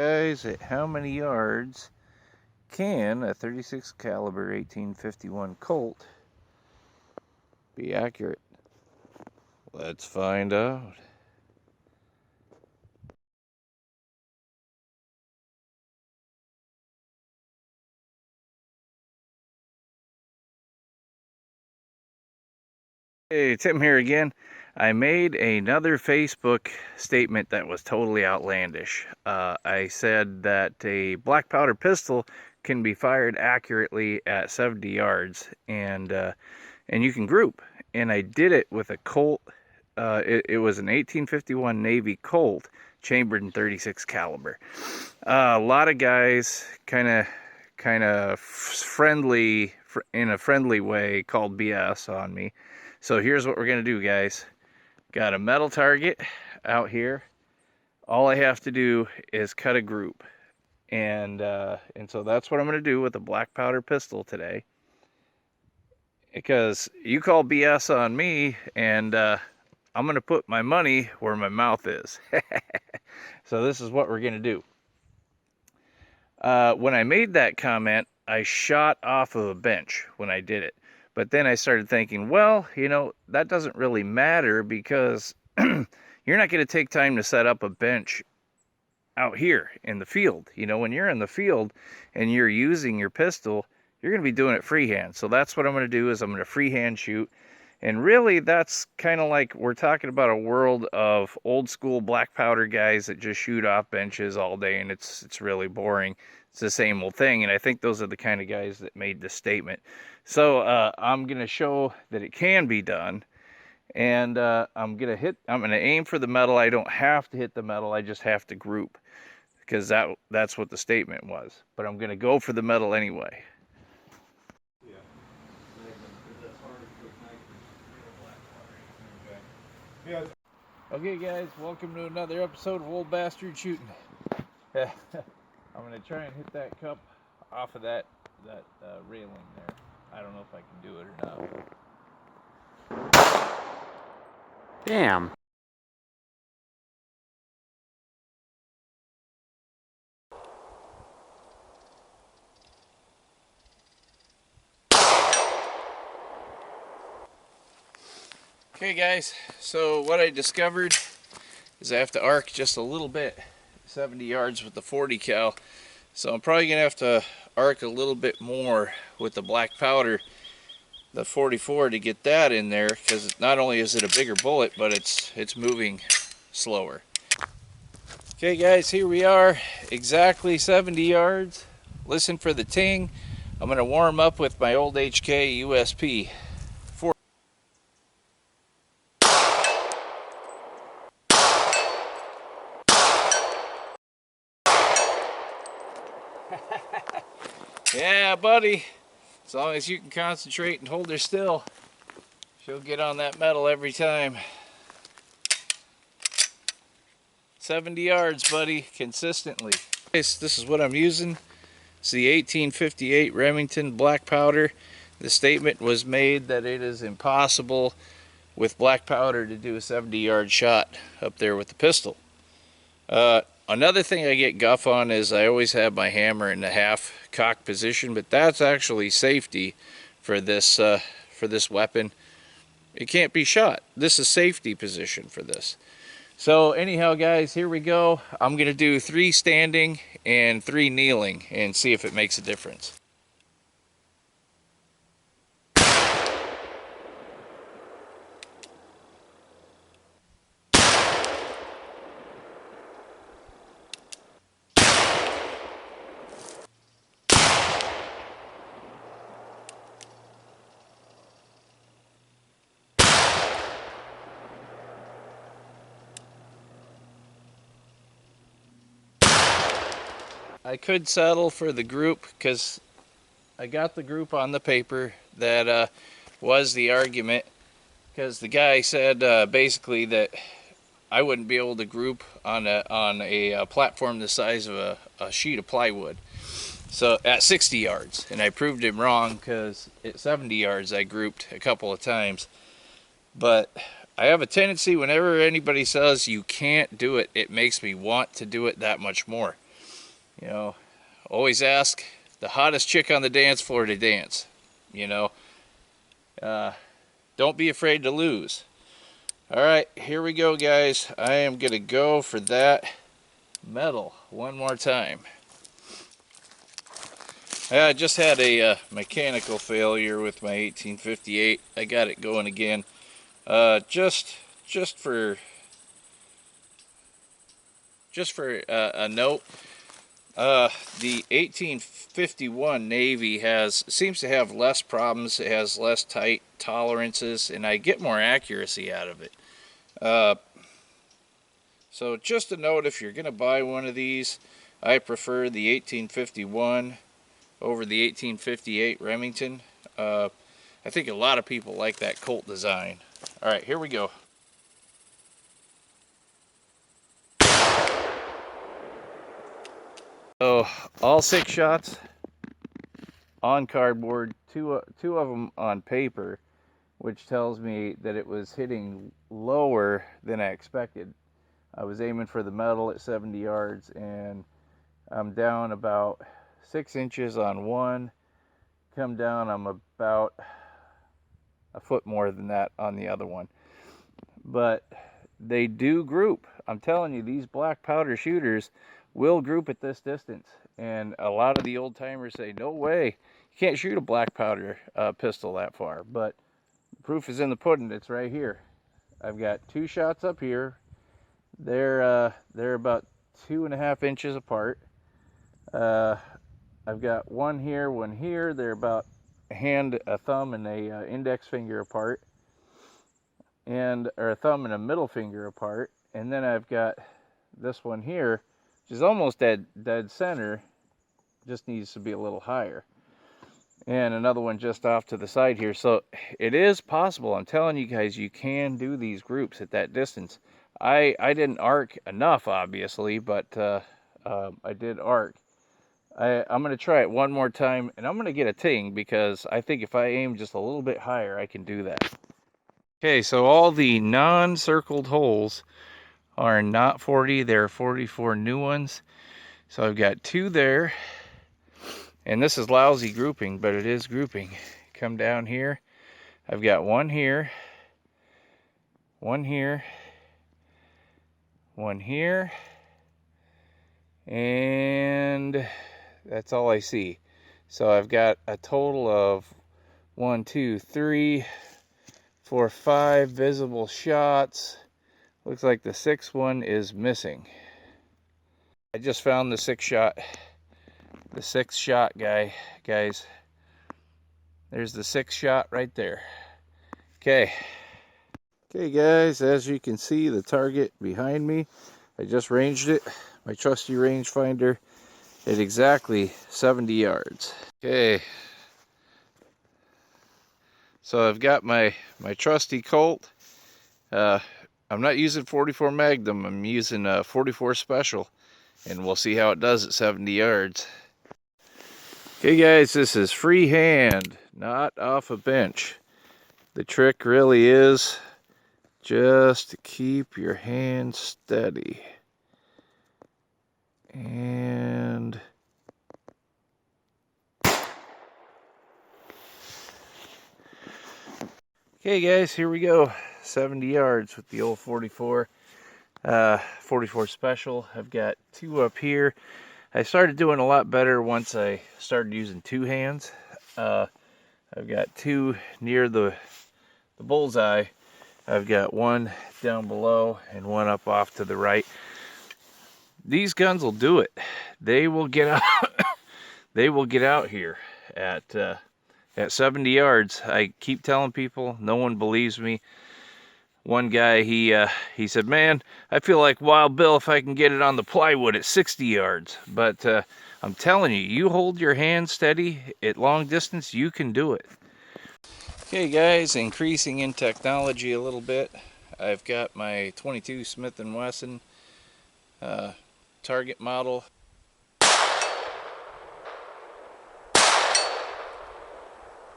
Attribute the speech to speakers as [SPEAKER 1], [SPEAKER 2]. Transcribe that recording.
[SPEAKER 1] Guys, at how many yards can a 36 caliber 1851 Colt be accurate? Let's find out. Hey, Tim here again. I made another Facebook statement that was totally outlandish. I said that a black powder pistol can be fired accurately at 70 yards, and you can group. And I did it with a Colt. It was an 1851 Navy Colt, chambered in 36 caliber. A lot of guys kind of friendly, in a friendly way, called BS on me. So here's what we're gonna do, guys. Got a metal target out here. All I have to do is cut a group, and so that's what I'm gonna do with the black powder pistol today. Because you call BS on me, and I'm gonna put my money where my mouth is. So this is what we're gonna do. When I made that comment, I shot off of a bench when I did it. But then I started thinking, well, that doesn't really matter because you're not going to take time to set up a bench out here in the field. When you're in the field and you're using your pistol, you're going to be doing it freehand. So that's what I'm going to do, is I'm going to freehand shoot. And really, that's kind of like, we're talking about a world of old school black powder guys that just shoot off benches all day, and it's really boring. It's the same old thing, and I think those are the kind of guys that made this statement. So I'm gonna show that it can be done, and I'm gonna aim for the metal. I don't have to hit the metal, I just have to group, because that's what the statement was. But I'm gonna go for the metal anyway. Yeah. Okay, guys, welcome to another episode of Old Bastard Shooting. I'm gonna try and hit that cup off of that railing there. I don't know if I can do it or not.
[SPEAKER 2] Damn.
[SPEAKER 1] Okay, guys, so what I discovered is I have to arc just a little bit, 70 yards with the 40 cal. So I'm probably gonna have to arc a little bit more with the black powder, the 44, to get that in there, because not only is it a bigger bullet, but it's moving slower. Okay, guys, here we are, exactly 70 yards. Listen for the ting. I'm gonna warm up with my old HK USP. Yeah, buddy. As long as you can concentrate and hold her still, she'll get on that metal every time. 70 yards, buddy, consistently. This is what I'm using. It's the 1858 Remington black powder. The statement was made that it is impossible with black powder to do a 70-yard shot up there with the pistol. Another thing I get guff on is I always have my hammer in the half cock position, but that's actually safety for this weapon. It can't be shot. This is safety position for this. So anyhow, guys, here we go. I'm gonna do 3 standing and 3 kneeling and see if it makes a difference. I could settle for the group because I got the group on the paper. That was the argument, because the guy said basically that I wouldn't be able to group on a platform the size of a sheet of plywood. So at 60 yards, and I proved him wrong, because at 70 yards I grouped a couple of times. But I have a tendency, whenever anybody says you can't do it, it makes me want to do it that much more. You know, always ask the hottest chick on the dance floor to dance. You know, uh, don't be afraid to lose. All right, here we go, guys. I am gonna go for that metal one more time. I just had a mechanical failure with my 1858. I got it going again. Just for a note, the 1851 Navy seems to have less problems. It has less tight tolerances, and I get more accuracy out of it. Uh, so just a note, if you're gonna buy one of these, I prefer the 1851 over the 1858 Remington. I think a lot of people like that Colt design. All right, here we go. So all 6 shots on cardboard, two of them on paper, which tells me that it was hitting lower than I expected. I was aiming for the metal at 70 yards, and I'm down about 6 inches on one. Come down, I'm about a foot more than that on the other one. But they do group. I'm telling you, these black powder shooters will group at this distance. And a lot of the old timers say, no way, you can't shoot a black powder pistol that far. But the proof is in the pudding. It's right here. I've got 2 shots up here. They're about 2.5 inches apart. I've got one here. They're about a thumb, and a index finger apart, or a thumb and a middle finger apart. And then I've got this one here, which is almost dead center, just needs to be a little higher. And another one just off to the side here. So it is possible. I'm telling you guys, you can do these groups at that distance. I didn't arc enough, obviously, but I did arc. I'm going to try it one more time, and I'm going to get a ting, because I think if I aim just a little bit higher, I can do that. Okay, so all the non-circled holes are not 40. There are 44 new ones. So I've got 2 there. And this is lousy grouping, but it is grouping. Come down here. I've got 1 here. 1 here. 1 here. And that's all I see. So I've got a total of 1, 2, 3, 4, 5 visible shots. Looks like the 6th one is missing. I just found the 6th shot. The 6th shot guys. There's the 6th shot right there. Okay. Okay guys, as you can see, the target behind me, I just ranged it, my trusty rangefinder, at exactly 70 yards. Okay. So I've got my trusty Colt. I'm not using 44 Magnum, I'm using 44 Special, and we'll see how it does at 70 yards. Okay guys, this is freehand, not off a bench. The trick really is just to keep your hand steady. And okay guys, here we go. 70 yards with the old 44 Special. I've got 2 up here. I started doing a lot better once I started using 2 hands. I've got 2 near the bullseye. I've got 1 down below and 1 up off to the right. These guns will do it. They will get out. They will get out here at 70 yards. I keep telling people, no one believes me. One guy, he said, man, I feel like Wild Bill if I can get it on the plywood at 60 yards. But I'm telling you, you hold your hand steady at long distance, you can do it. Okay guys, increasing in technology a little bit. I've got my 22 Smith & Wesson target model